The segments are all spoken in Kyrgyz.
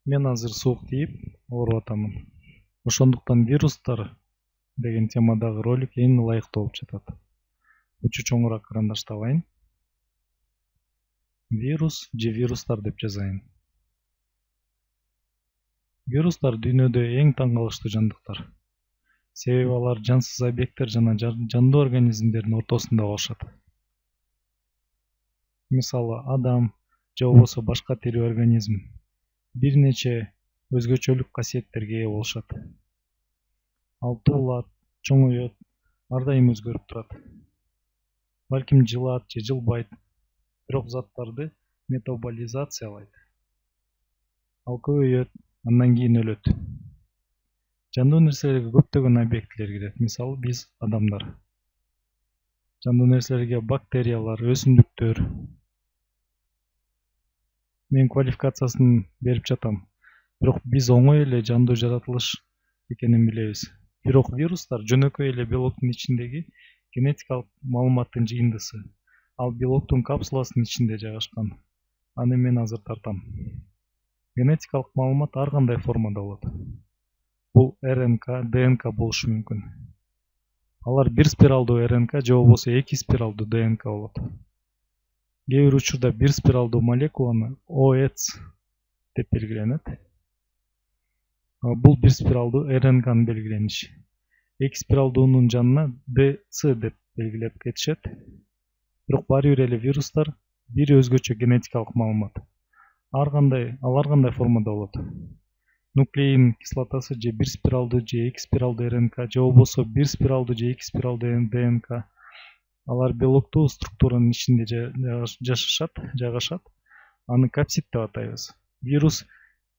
Мен азыр суук тийип ооруп атамын. Ошондуктан вирустар деген темадагы ролик эң ылайыктуу болуп жатат. Учу чоңураак карандаштабайын. Вирус же вирустар деп жазайын. Вирустар дүйнөдө эң таң калыштуу жандыктар. Себеби алар жансыз объекттер жана жандуу организмдердин ортосунда болушат. Мисалы, адам же болбосо башка тирүү организм бир нече өзгөчөлүк касиеттерге ээ болушат. Ал туулат, чоңойот, ар дайым өзгөрүп турат. Балким жылат же жылбайт, бирок заттарды метаболизациялайт. Ал көбөйөт, андан кийин өлөт. Жандуу нерселерге көптөгөн объектилер кирет, мисалы биз адамдар. Жандуу нерселерге бактериялар, өсүмдүктөр. Мен квалификациясын берип жатам. Бирок биз оңой эле жандуу жаратылыш экенин билебиз. Бирок вирустар жөнөкөй эле белоктун ичиндеги генетикалык маалыматтын жыйындысы. Ал белоктун капсуласынын ичинде жайгашкан. Аны мен азыр тартам. Генетикалык маалымат ар кандай формада болот. Бул РНК, ДНК болушу мүмкүн. Алар бир спиралдуу РНК же болбосо эки спиралдуу ДНК болот. Кээ бир учурда бир спиралдуу молекуланы ОЭЦ деп белгиленет. Бул бир спиралдуу РНКнын белгилениши. Эки спиралдуунун жанына ДЦ деп белгилеп кетишет. Бирок баары бир эле вирустар бир өзгөчө генетикалык маалымат. Ал ар кандай формада болот. Нуклеин кислотасы же бир спиралдуу же эки спиралдуу РНК же болбосо бир спиралдуу же эки спиралдуу ДНК. Алар белоктуу структуранын ичинде жайгашат. Аны капсид деп атайбыз. Вирус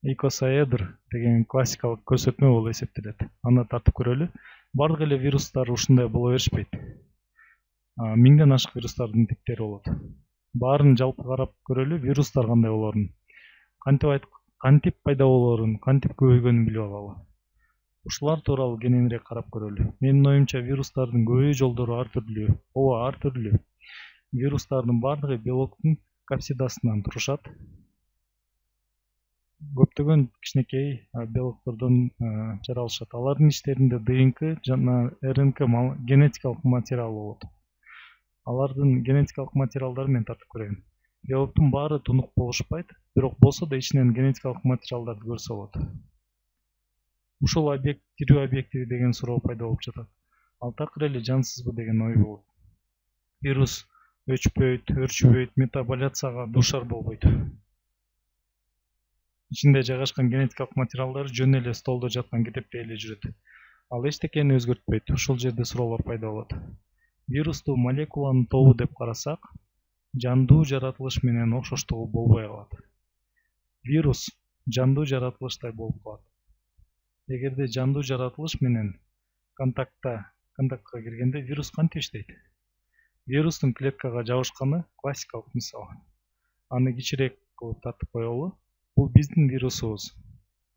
икосаэдр деген классикалык көрсөтмө болуп эсептелет. Аны тартып көрөлү. Бардык эле вирустар ушундай боло беришпейт. Миңден ашык вирустардын типтери болот. Баарын жалпы карап көрөлү, вирустар кандай болорун. Кантип пайда болорун, кантип көбөйгөнүн билип алалы. Ушулар тууралуу кененирээк карап көрөлү. Менин оюмча вирустардын көбөйүү жолдору ар түрлүү. Ооба, ар түрлүү. Вирустардын баардыгы белоктун капсидасынан турушат. Көптөгөн кичинекей белоктордон жаралышат. Алардын ичтеринде ДНК жана РНК генетикалык материал болот. Алардын генетикалык материалдарын мен тартып көрөйүн. Белоктун баары тунук болушпайт, бирок болсо да ичинен генетикалык материалдарды көрсө болот. Ушул объект тирүү объекти деген суроо пайда болуп жатат. Ал такыр эле жансызбы деген ой болот. Вирус өчпөйт, өрчүбөйт, метаболяцияга дуушар болбойт. Ичинде жайгашкан генетикалык материалдар жөн эле столдо жаткан китептей эле жүрөт. Ал эчтекени өзгөртпөйт. Ушул жерде суроолор пайда болот. Вирусту молекуланын тобу деп карасак, жандуу жаратылыш менен окшоштугу болбой калат. Вирус жандуу жаратылыштай болуп калат. Эгерде жандуу жаратылыш менен контактка киргенде вирус кантип иштейт? Вирустун клеткага жабышканы классикалык мисал. Аны кичирээк кылып тартып коелу. Бул биздин вирусубуз.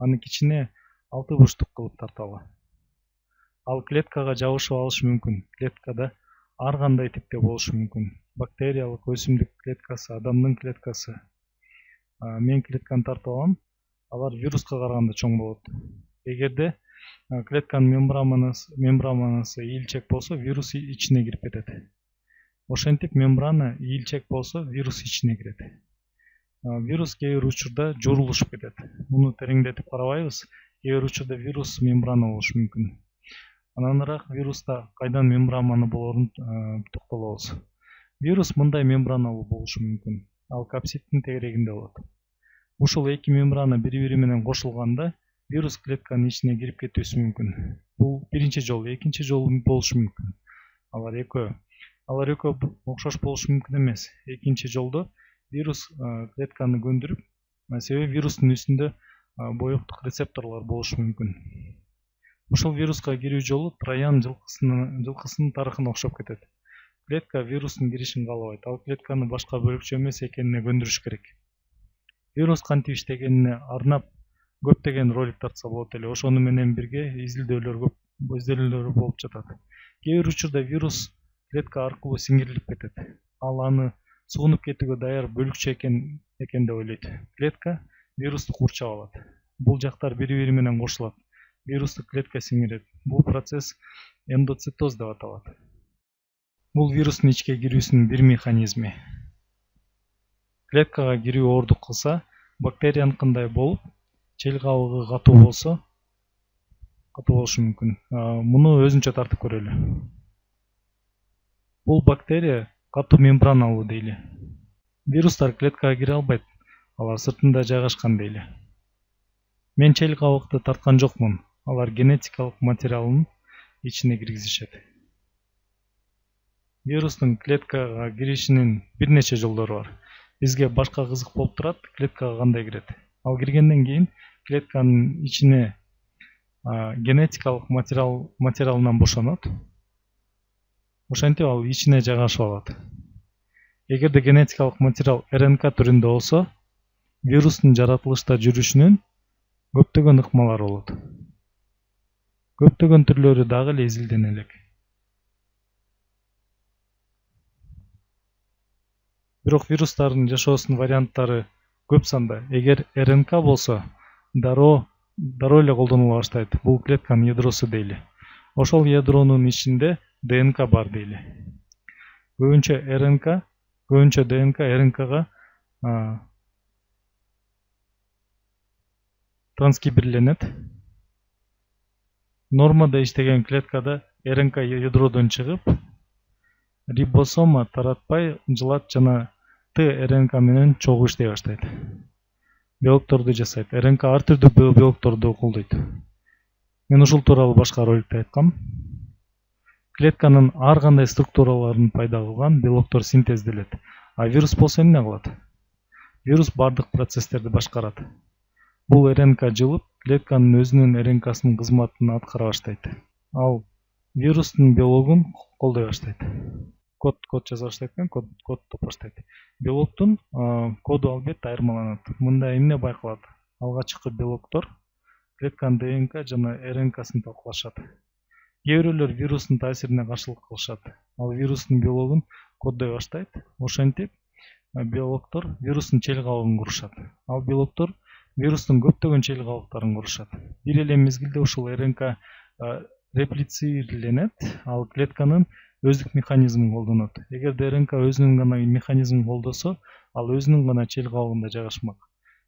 Аны кичине 6 бурчтук кылып тарталы. Ал клеткага жабышып алышы мүмкүн. Клеткада ар кандай типте болушу мүмкүн. Бактериялык, өсүмдүк клеткасы, адамдын клеткасы. Мен клетканы тартып алам. Алар вируска караганда чоң болот. Эгерде клетканын мембранасы ийилчек болсо, вирус ичине кирип кетет. Ошентип мембрана ийилчек болсо, вирус ичине кирет. Вирус кээ бир учурда жуурулушуп кетет. Муну тереңдетип карабайбыз. Кээ бир учурда вирус мембрана болушу мүмкүн. Ананыраак вируста кайдан мембрана болорун токтолобуз. Вирус мындай мембраналуу болушу мүмкүн. Ал капсидтин тегерегинде болот. Ушул эки мембрана бири-бири менен кошулганда вирус клетканын ичине кирип кетүүсү мүмкүн. Бул биринчи жол, экинчи жол болушу мүмкүн. Алар экөө окшош болушу мүмкүн эмес. Экинчи жолдо вирус клетканы көндүрүп, себеби вирустун үстүндө боёктук рецепторлор болушу мүмкүн. Ушул вируска кирүү жолу Троян жылкысынын тарыхына окшоп кетет. Клетка вирустун киришин каалабайт. Ал клетканы башка бөлүкчө эмес экенине көндүрүш керек. Вирус кантип иштегенине арнап көптөгөн ролик тартса болот эле. Ошону менен бирге изилдөөлөр болуп жатат. Кээ бир учурда вирус клетка аркылуу сиңирилип кетет. Ал аны сугунуп кетүүгө даяр бөлүкчө экен деп ойлойт. Клетка вирусту курчап алат. бул жактар бири бири менен кошулат, вирусту клетка сиңирет. Бул процесс эндоцитоз деп аталат. Бул вирустун ичке кирүүсүнүн бир механизми. Клеткага кирүү оордук кылса, бактерияныкындай болуп, чел кабыгы катуу болушу мүмкүн. Муну өзүнчө тартып көрөлү. Бул бактерия катуу мембраналуу дейли. Вирустар клеткага кире албайт, алар сыртында жайгашкан дейли. Мен чел кабыкты тарткан жокмун, алар генетикалык материалын ичине киргизишет. Вирустун клеткага киришинин бир нече жолдору бар. Бизге башка кызык болуп турат, клеткага кандай кирет. Ал киргенден кийин клетканын ичине генетикалык материалынан бошонот. Ошентип ал ичине жайгашып алат. Эгерде генетикалык материал РНК түрүндө болсо, вирустун жаратылышта жүрүшүнүн көптөгөн ыкмалары болот. Көптөгөн түрлөрү дагы эле изилдене элек. Бирок вирустардын жашоосунун варианттары көп санда. Эгер РНК болсо, дароо эле колдонула баштайт. Бул клетканын ядросу дейли. Ошол ядронун ичинде ДНК бар дейли. Көбүнчө ДНК РНКга транскрибирленет. Нормада иштеген клеткада РНК ядродон чыгып, рибосома таратпай жылат жана ТРНК менен чогуу иштей баштайт. Белокторду жасайт. РНК ар түрдүү белокторду колдойт. Мен ушул тууралуу башка роликте айткам. Клетканын ар кандай структураларын пайда кылган белоктор синтезделет. А вирус болсо эмне кылат? Вирус бардык процесстерди башкарат. Бул РНК жылып, клетканын өзүнүн РНКсынын кызматын аткара баштайт. Ал вирустун биологун колдой баштайт. Код жаза баштайт экен, код топоштойт. Белоктун коду албетте айырмаланат. Мында эмне байкалат? Алгачкы белоктор клетканын ДНК жана РНКсын талкалашат. Кээ бирөөлөр вирустун таасирине каршылык кылышат. Ал вирустун биологун коддой баштайт. Ошентип, белоктор вирустун чел кабыгын курушат. Ал белоктор вирустун көптөгөн чел кабыктарын курушат. Бир эле мезгилде ушул РНК реплицирленет, ал клетканын өздүк механизмин колдонот. Эгерде РНК өзүнүн гана механизмин колдосо, ал өзүнүн гана чел кабыгында жайгашмак.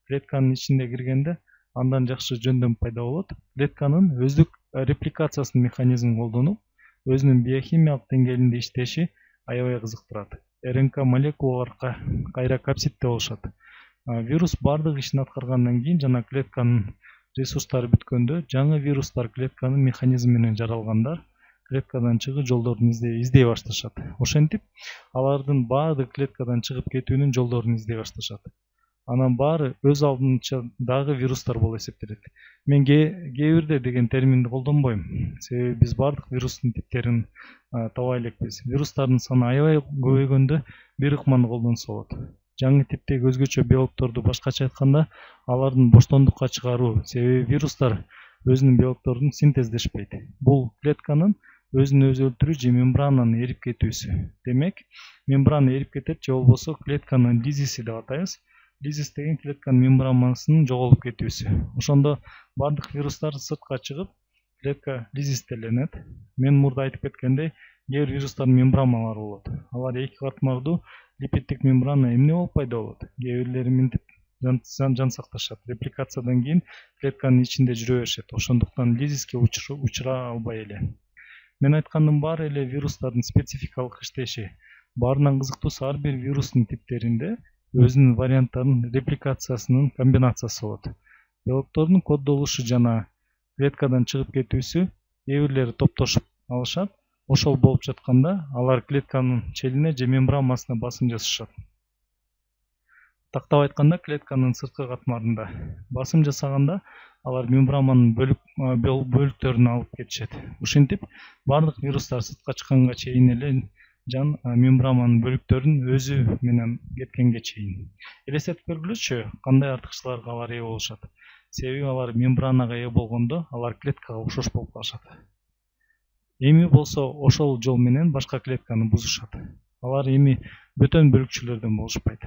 Клетканын ичине киргенде андан жакшы жөндөм пайда болот. Клетканын өздүк репликациясынын механизмин колдонуп, өзүнүн биохимиялык деңгээлинде иштеши аябай кызыктырат. РНК молекулалар кайра капсидте болушат. Вирус бардык ишин аткаргандан кийин жана клетканын ресурстары бүткөндө, жаңы вирустар клетканын механизми менен жаралгандар клеткадан чыгуу жолдорун издей башташат. Ошентип, алардын баардык клеткадан чыгып кетүүнүн жолдорун издей башташат. Анан баары өз алдынча дагы вирустар болуп эсептелет. Мен кээ бирде деген терминди колдонбойм. Себеби биз баардык вирустун типтерин табай элекпиз. Вирустардын саны аябай көбөйгөндө бир ыкманы колдонсо болот. Жаңы типтеги өзгөчө белокторду башкача айтканда, алардын боштондукка чыгаруу. Себеби вирустар өзүнүн белокторун синтездешпейт. Бул клетканын өзүн өзү өлтүрүү же мембрананын эрип кетүүсү. Демек, мембрана эрип кетет же болбосо клетканын лизиси деп атайбыз. Лизис деген клетканын мембранасынын жоголуп кетүүсү. Ошондо бардык вирустар сыртка чыгып, клетка лизистеленет. Мен мурда айтып кеткендей, кээ бир вирустардын мембраналары болот. Алар эки катмардуу липиддик мембрана эмне болуп пайда болот? Кээ бирлери минтип жан сакташат. Репликациядан кийин клетканын ичинде жүрө беришет. Ошондуктан лизиске учура албай эле. Мен айткандын баары эле вирустардын спецификалык иштеши. Баарынан кызыктуусу ар бир вирустун типтеринде өзүнүн варианттарынын репликациясынын комбинациясы болот. Белоктордун коддолушу жана клеткадан чыгып кетүүсү кээ бирлери топтошуп алышат. Ошол болуп жатканда алар клетканын челине же мембранасына басым жасашат. Тактап айтканда, клетканын сырткы катмарында басым жасаганда алар мембрананын бөлүктөрүн алып кетишет. Ушинтип, бардык вирустар сыртка чыкканга чейин эле жан мембрананын бөлүктөрүн өзү менен кеткенге чейин. Элестетип көргүлөчү, кандай артыкчылыкка алар ээ болушат. Себеби алар мембранага ээ болгондо алар клеткага окшош болуп калышат. Эми болсо ошол жол менен башка клетканы бузушат. Алар эми бөтөн бөлүкчөлөрдөн болушпайт.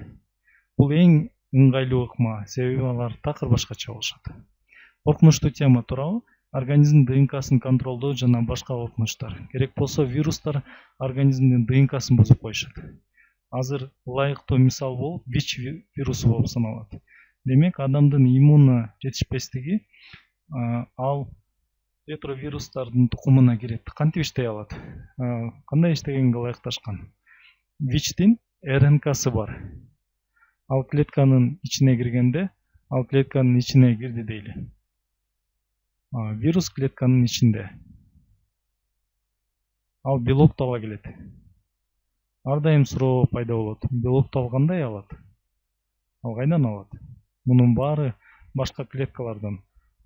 Бул эң ыңгайлуу ыкма, себеби алар такыр башкача болушат. Коркунучтуу тема, туурабы? Организмдин ДНКсын контролдоо жана башка коркунучтар. Керек болсо вирустар организмдин ДНКсын бузуп коюшат. Азыр ылайыктуу мисал болуп ВИЧ вирусу болуп саналат. Демек, адамдын иммуно жетишпестиги ал ретровирустардын тукумуна кирет. Кантип иштей алат? Кандай иштегенге ылайыкташкан? ВИЧтин РНКсы бар. Ал клетканын ичине киргенде, ал клетканын ичине кирди дейли. Вирус клетканын ичинде. Ал белокту ала келет. Ар дайым суроо пайда болот. Белокту ал кандай алат? Ал кайдан алат? Мунун баары башка клеткалардан.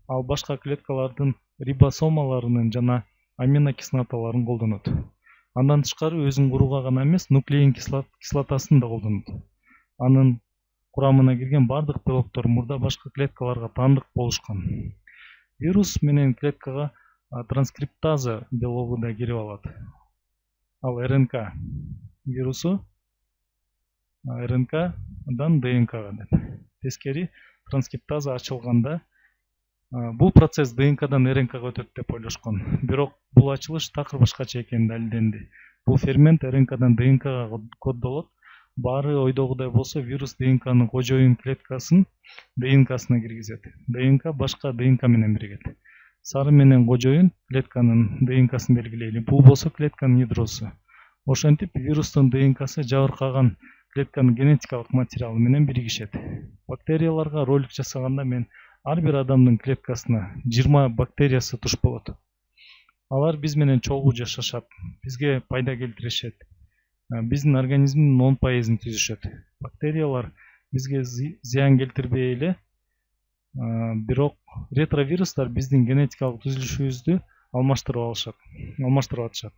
Ал башка клеткалардын рибосомаларынын жана аминокислоталарын колдонот. Андан тышкары өзүн курууга гана эмес, нуклеин кислотасын да колдонот. Анын курамына кирген бардык белоктор мурда башка клеткаларга таандык болушкан. Вирус менен клеткага транскриптаза белогу да кирип алат. Ал РНК вирусу РНКдан ДНКга деп. Тескери транскриптаза ачылганда бул процесс ДНКдан РНКга өтөт деп ойлошкон. Бирок бул ачылыш такыр башкача экени далилденди. Бул фермент РНКдан ДНКга коддолот. Баары ойдогудай болсо вирус ДНКнын кожоюн клеткасын ДНКсына киргизет. ДНК башка ДНК менен биригет. Сары менен кожоюн клетканын ДНКсын белгилейли. Бул болсо клетканын ядросу. Ошентип вирустун ДНКсы жабыркаган клетканын генетикалык материалы менен биригишет. Бактерияларга ролик жасаганда мен ар бир адамдын клеткасына 20 бактериясы туш болот. Алар биз менен чогуу жашашат, бизге пайда келтиришет. Биздин организмдин 10%-ын түзүшөт. Бактериялар бизге зыян келтирбей эле, бирок ретровирустар биздин генетикалык түзүлүшүбүздү алмаштырып атышат.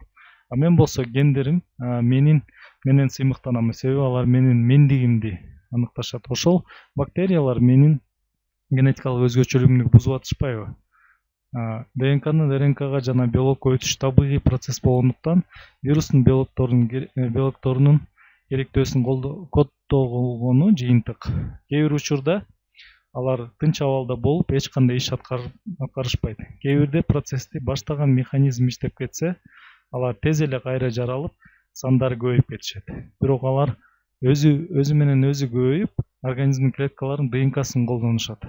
Мен болсо гендерим менен сыймыктанам, себеби алар менин мендигимди аныкташат. Ошол бактериялар менин генетикалык өзгөчөлүгүмдү бузуп атышпайбы? ДНКнын РНКга жана белокко өтүш табигый процесс болгондуктан вирустун белокторунун керектөөсүн коддогону жыйынтык. Кээ бир учурда алар тынч абалда болуп эч кандай иш аткарышпайт. Кээ бирде процессти баштаган механизм иштеп кетсе, алар тез эле кайра жаралып, сандары көбөйүп кетишет. Бирок алар өзү менен өзү көбөйүп, организмдин клеткаларынын ДНКсын колдонушат.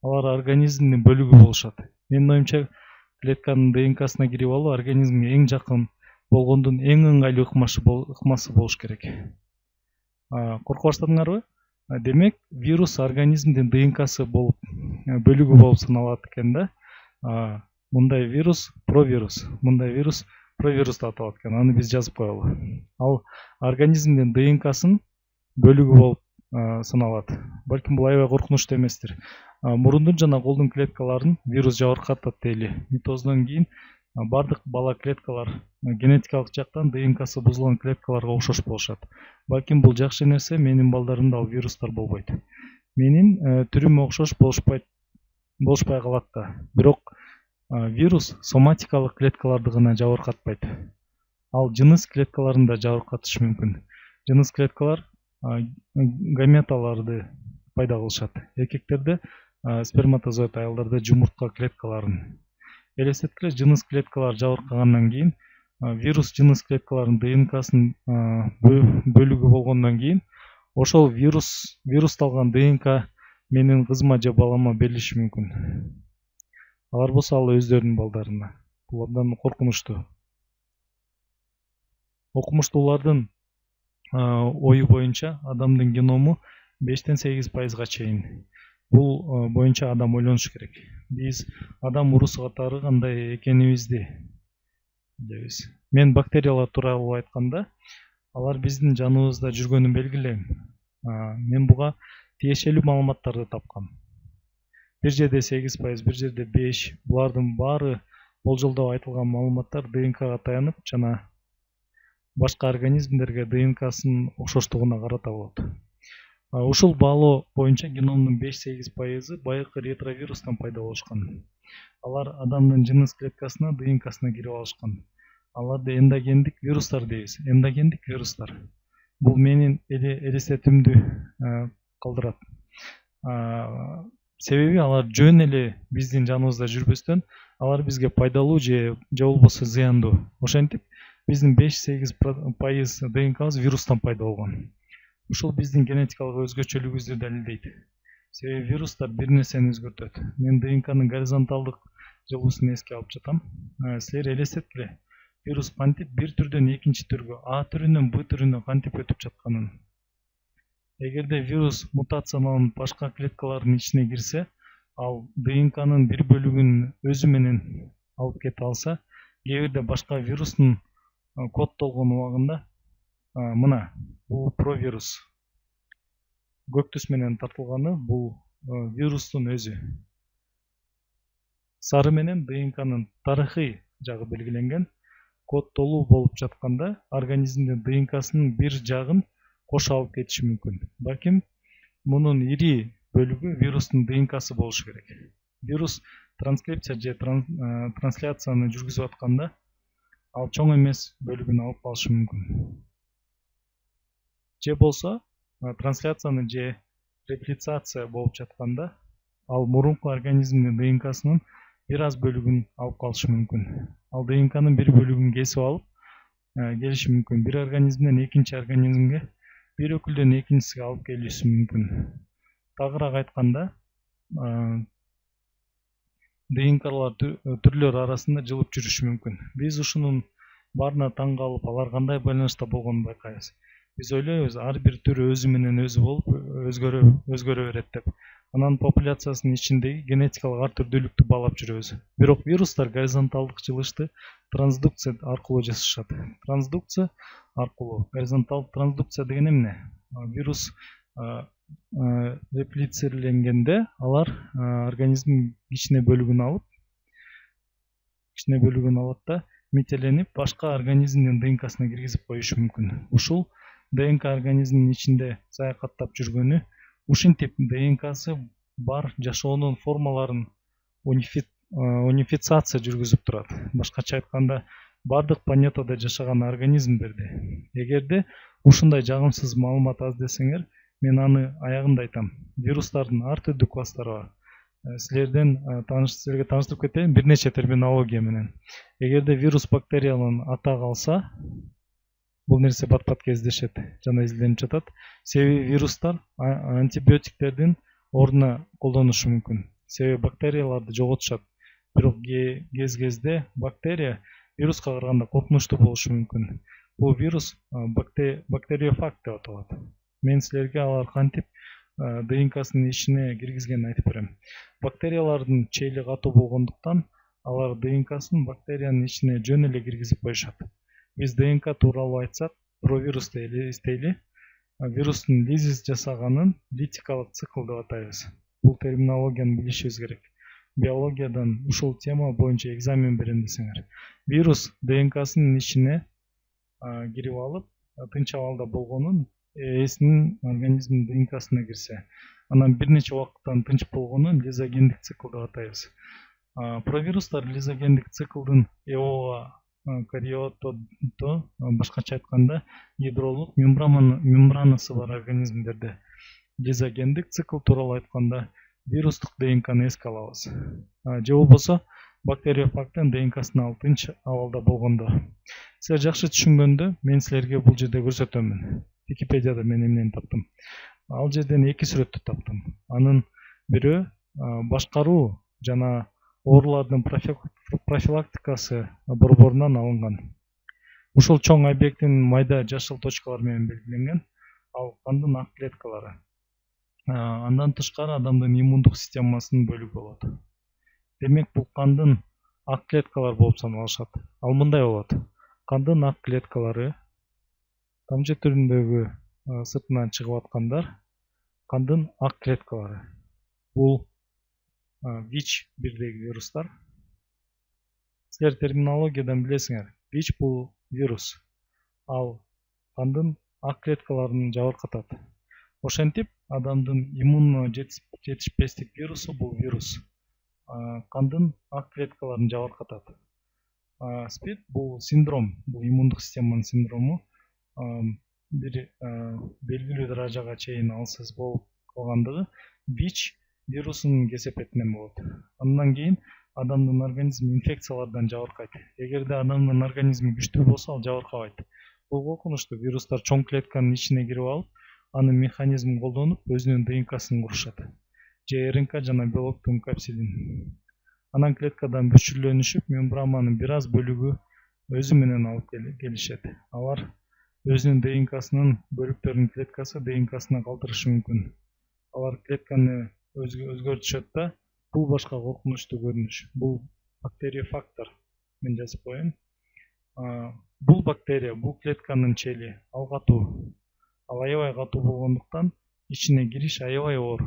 Алар организмдин бөлүгү болушат. Менин оюмча, клетканын ДНКсына кирип алуу организмге эң жакын болгондун эң ыңгайлуу ыкмасы болуш керек. Коркуп баштадыңарбы? Демек, вирус организмдин ДНКсы болуп, бөлүгү болуп саналат экен да. Мындай вирус провирус, провирус деп аталат экен. Аны биз жазып коелу. Ал организмдин ДНКсын бөлүгү болуп саналат. Балким бул аябай коркунучтуу эместир. Мурундун жана колдун клеткаларын вирус жабыркатат дейли. Митоздон кийин бардык бала клеткалар генетикалык жактан ДНКсы бузулган клеткаларга окшош болушат. Балким бул жакшы нерсе, менин балдарымда ал вирустар болбойт. Менин түрүм окшош болушпай калат да. Бирок вирус соматикалык клеткаларды гана жабыркатпайт. Ал жыныс клеткаларын да жабыркатышы мүмкүн. Жыныс клеткалар гаметаларды пайда кылышат. Эркектерде сперматозоид, аялдарда жумуртка клеткаларын. Элестеткиле, жыныс клеткалар жабыркагандан кийин вирус жыныс клеткаларынын ДНКсынын бөлүгү болгондон кийин ошол вирусталган ДНК менин кызыма же балама берилиши мүмкүн. Алар болсо ал өздөрүнүн балдарына. Бул абдан коркунучтуу. Окумуштуулардын ою боюнча адамдын геному 5-8%га чейин. Бул боюнча адам ойлонуш керек. Биз адам урусу катары кандай экенибизди билебиз. Мен бактериялар тууралуу айтканда, алар биздин жаныбызда жүргөнүн белгилейм. Мен буга тиешелүү маалыматтарды тапкам. Бир жерде 8%, бир жерде 5%. Булардын баары болжолдоп айтылган маалыматтар ДНКга таянып жана башка организмдерге ДНКсынын окшоштугуна карата болот. Ушул баалоо боюнча геномдун 5-8%ы байыркы ретровирустан пайда болушкан. Алар адамдын жыныс клеткасына, ДНКсына кирип алышкан. Аларды эндогендик вирустар дейбиз. Эндогендик вирустар. Бул менин элестетүүмдү калтырат. Себеби алар жөн эле биздин жаныбызда жүрбөстөн алар бизге пайдалуу же болбосо зыяндуу. Ошентип биздин 5-8% ДНКбыз вирустан пайда болгон. Ушул биздин генетикалык өзгөчөлүгүбүздү далилдейт. Себеби вирустар бир нерсени өзгөртөт. Мен ДНКнын горизонталдык жылуусун эске алып жатам. Силер элестеткиле. Вирус кантип бир түрдөн экинчи түргө, А түрүнөн Б түрүнө кантип өтүп жатканын. Эгерде вирус мутацияланып башка клеткалардын ичине кирсе, ал ДНКнын бир бөлүгүн өзү менен алып кете алса, кээ бирде башка вирустун коддолгон убагында мына бул провирус көк түс менен тартылганы бул вирустун өзү. Сары менен ДНКнын тарыхый жагы белгиленген. Коддолуу болуп жатканда организмдин ДНКсынын бир жагын кошо алып кетиши мүмкүн. Балким мунун ири бөлүгү вирустун ДНКсы болушу керек. Вирус транскрипция же трансляцияны жүргүзүп атканда ал чоң эмес бөлүгүн алып калышы мүмкүн. Же болсо трансляцияны же реплицация болуп жатканда ал мурунку организмдин ДНКсынын бир аз бөлүгүн алып калышы мүмкүн. Ал ДНКнын бир бөлүгүн кесип алып келиши мүмкүн. Бир организмден экинчи организмге, бир өкүлдөн экинчисине алып келиши мүмкүн. Тагыраак айтканда, ДНКлар түрлөр арасында жылып жүрүшү мүмкүн. Биз ушунун баарына таң калып, алар кандай байланышта болгонун байкайбыз. Биз ойлойбуз, ар бир түр өзү менен өзү болуп өзгөрө берет деп. Анан популяциясынын ичиндеги генетикалык ар түрдүүлүктү баалап жүрөбүз. Бирок вирустар горизонталдык жылышты трансдукция аркылуу жасашат. Трансдукция аркылуу, горизонталдык трансдукция деген эмне? Вирус реплицирленгенде алар организмдин кичине бөлүгүн алат да метеленип башка организмдин ДНКсына киргизип коюшу мүмкүн. Ушул ДНК организмдин ичинде саякаттап жүргөнү ушинтип ДНКсы бар жашоонун формаларын унификация жүргүзүп турат. Башкача айтканда, бардык планетада жашаган организмдерде. Эгерде ушундай жагымсыз маалымат аз десеңер, мен аны аягында айтам. Вирустардын ар түрдүү класстары бар. Силерге тааныштырып кетейин бир нече терминология менен. Эгерде вирус бактериянын атак алса, бул нерсе бат-бат кездешет жана изилденип жатат. Себеби вирустар антибиотиктердин ордуна колдонушу мүмкүн. Себеби бактерияларды жоготушат. Бирок кезде бактерия вируска караганда коркунучтуу болушу мүмкүн. Бул вирус бактериофаг деп аталат. Мен силерге алар кантип ДНКсынын ичине киргизгенин айтып берем. Бактериялардын чейли катуу болгондуктан алар ДНКсын бактериянын ичине жөн эле киргизип коюшат. Биз ДНК тууралуу айтсак, провирусту эстейли, вирустун лизис жасаганын литикалык цикл деп атайбыз. Бул терминологияны билишибиз керек. Биологиядан ушул тема боюнча экзамен берем десеңер. Вирус ДНКсынын ичине кирип алып, тынч абалда болгонун ээсинин организмдин ДНКсына кирсе, анан бир нече убакыттан тынч болгонун лизогендик цикл деп атайбыз. Провирустар лизогендик циклдын кариотоддо, башкача айтканда, ядролук мембранасы бар организмдерде. Лизогендик цикл тууралуу айтканда, вирустук ДНКны эске алабыз. Же болбосо бактериофагдын ДНКсын алып тынч абалда болгондо. Силер жакшы түшүнгөндө, мен силерге бул жерде көрсөтөмүн. Википедияда мен эмнени таптым. Ал жерден 2 сүрөттү таптым. Анын бирөө башкаруу жана оорулардын профилактикасы борборунан алынган. Ушул чоң объекттин майда жашыл точкалар менен белгиленген. Ал кандын ак клеткалары. Андан тышкары адамдын иммундук системасынын бөлүгү болот. Демек, бул кандын ак клеткалар болуп саналышат. Ал мындай болот. Кандын ак клеткалары тамчы түрүндөгү сыртынан чыгып аткандар кандын ак клеткалары. Бул ВИЧ бирдеги вирустар. Силер терминологиядан билесиңер. ВИЧ бул вирус. Ал кандын ак клеткаларын жабыркатат. Ошентип, адамдын иммунно жетишпестик вирусу бул вирус. Кандын ак клеткаларын жабыркатат. СПИД бул синдром, бул иммундук системанын синдрому. Бир белгилүү даражага чейин алсыз болуп калгандыгы. ВИЧ вирусун кесепетинен болот. Андан кийин адамдын организми инфекциялардан жабыркайт. Эгерде адамдын организми күчтүү болсо, ал жабыркабайт. Бул коркунучтуу вирустар чоң клетканын ичине кирип алып, анын механизмин колдонуп өзүнүн ДНКсын курушат. Же РНК жана белоктун капсидин. Анан клеткадан бүчүрлөнүшүп, мембрананын бир аз бөлүгү өзү менен алып келишет. Алар өзүнүн ДНКсынын бөлүктөрүнүн клеткасы ДНКсына калтырышы мүмкүн. Алар клетканы өзгөртүшөт да, бул башка коркунучтуу көрүнүш. Бул бактериофактор. Мен жазып коеюн. Бул бактерия, бул клетканын чели, ал катуу. Ал аябай катуу болгондуктан ичине кириш аябай оор.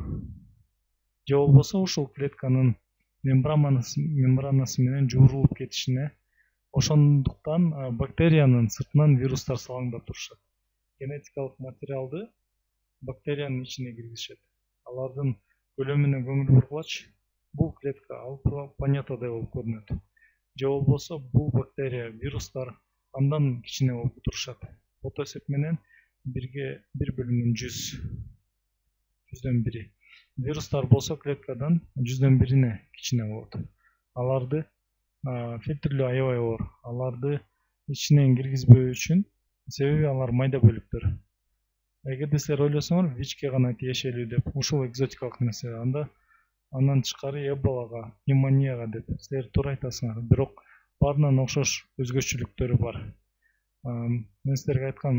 Же болбосо ушул клетканын мембранасы менен жуурулуп кетишине, ошондуктан бактериянын сыртынан вирустар салаңдап турушат. Генетикалык материалды бактериянын ичине киргизишет. Алардын көлөмүнө көңүл бургулачы, бул клетка ал планетадай болуп көрүнөт. Же болбосо бул бактерия, вирустар андан кичине болуп турушат. Фотоэсеп менен 1/1000. Вирустар болсо клеткадан 100/1 кичине болот. Аларды фильтрлөө аябай оор. Аларды ичинен киргизбөө үчүн, себеби алар майда бөлүктөр. Эгерде силер ойлосоңор, ВИЧке гана тиешелүү деп, ушул экзотикалык нерсе, андан тышкары эболага, пневмонияга деп силер туура айтасыңар. Бирок баарынан окшош өзгөчөлүктөрү бар. Мен силерге айткам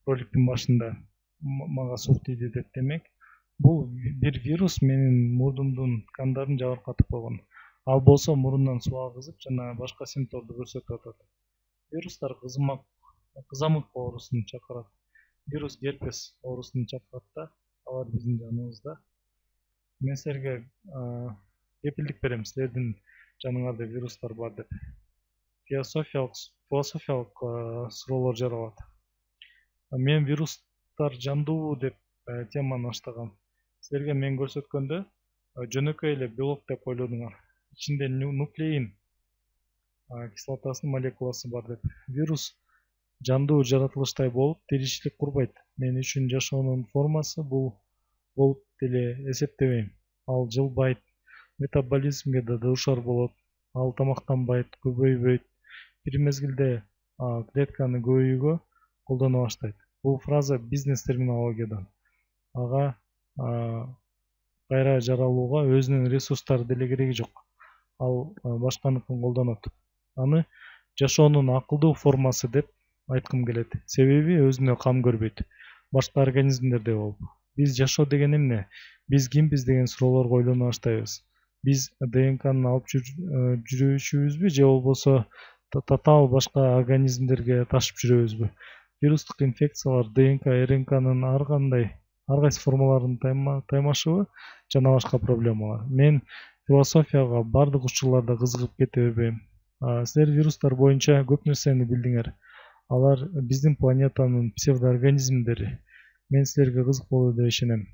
роликтин башында, мага суук тийди деп. Демек, бул бир вирус менин мурдумдун кандарын жабыркатып койгон. Ал болсо мурундан суу агызып жана башка симптомду көрсөтүп атат. Вирустар кызамык оорусун чакырат. Вирус герпес оорусун чакырат да, алар биздин жаныбызда. Мен силерге кепилдик берем, силердин жаныңарда вирустар бар деп. Философиялык суроолор жаралат. Мен вирустар жандуубу деп теманы баштагам. Силерге мен көрсөткөндө жөнөкөй эле белок деп ойлодуңар. Ичинде нуклеин кислотасынын молекуласы бар деп. Вирус жандуу жаратылыштай болуп, тиричилик курбайт. Мен үчүн жашоонун формасы бул болуп деле эсептебейм. Ал жылбайт, метаболизмге да дуушар болот, ал тамактанбайт, көбөйбөйт. Бир мезгилде клетканы көбөйүүгө колдоно баштайт. Бул фраза бизнес терминологиядан. Ага кайра жаралууга өзүнүн ресурстары деле кереги жок. Ал башканыкын колдонот. Аны жашоонун акылдуу формасы деп айткым келет. Себеби өзүнө кам көрбөйт. Башка организмдердей болуп. Биз жашоо деген эмне? Биз кимбиз деген суроолорго ойлоно баштайбыз. Биз ДНКны алып жүрүүчүбүзбү, же болбосо татаал башка организмдерге ташып жүрөбүзбү? Вирустук инфекциялар ДНК, РНКнын ар кайсы формаларынын таймашыбы жана башка проблемалар. Мен философияга бардык учурларда кызыгып кете бербейм. Силер вирустар боюнча көп нерсени билдиңер. Алар биздин планетанын псевдоорганизмдери. Мен силерге кызык болот деп ишенем.